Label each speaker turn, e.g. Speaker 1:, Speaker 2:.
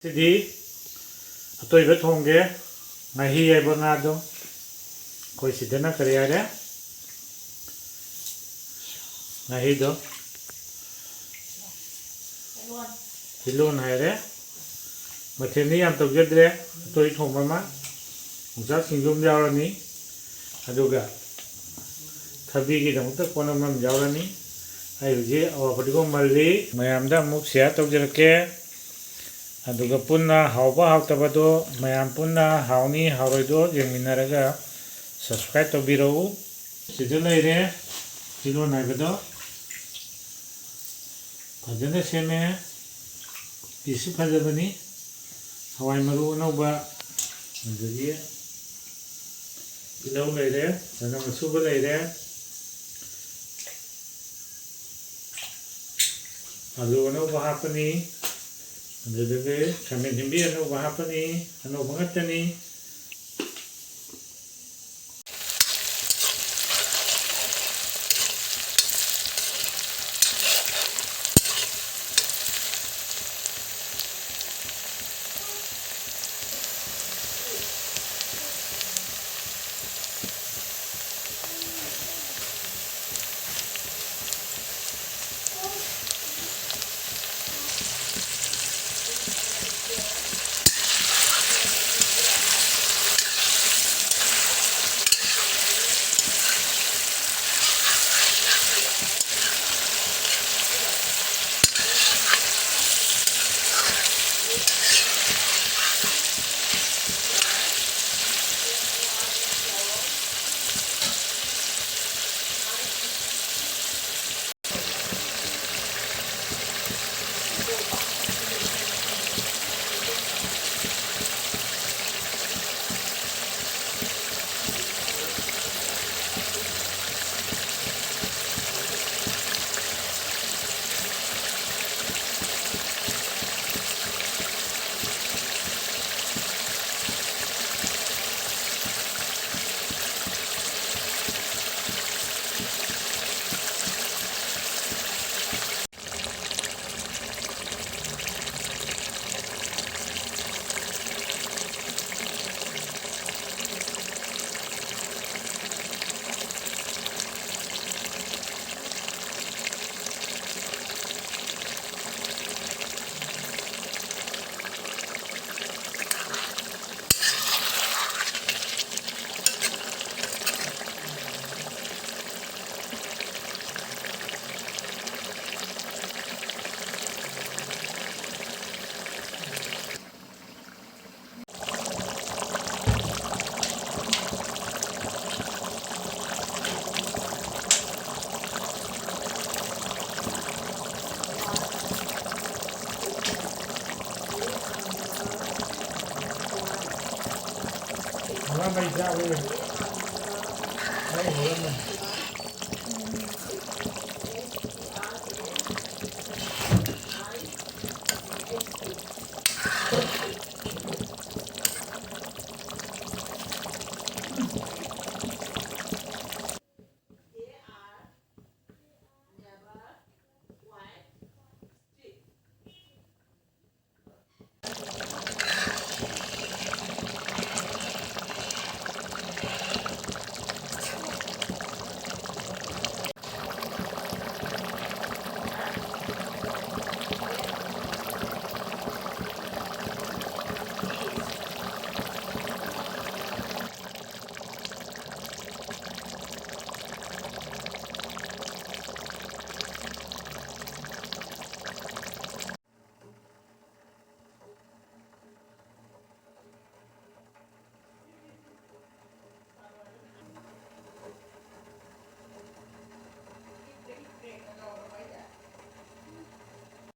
Speaker 1: Sidi atoi bet honge ngahi ay bangado koi sidana kare are ngahi do hilon haire matheni yam togedre atoi thong mama ungsa singjum yaurani aduga thabi gi damta konamam yaurani ai je awapadigo malli mayamda muk share togjerake aduga punna hauba hautabado mayam punna hauni hauroido yengminaraga subscribe tobiro sida leire silo naibado fajana seme pisu fajabani hawai maru anauba adagi ilau leire sanam asuba leire alu anauba hapani adudage khamen himbi anauba hapani anauba ngatani Hãy subscribe cho kênh Ghiền Mì Gõ để không bỏ lỡ những video hấp dẫn.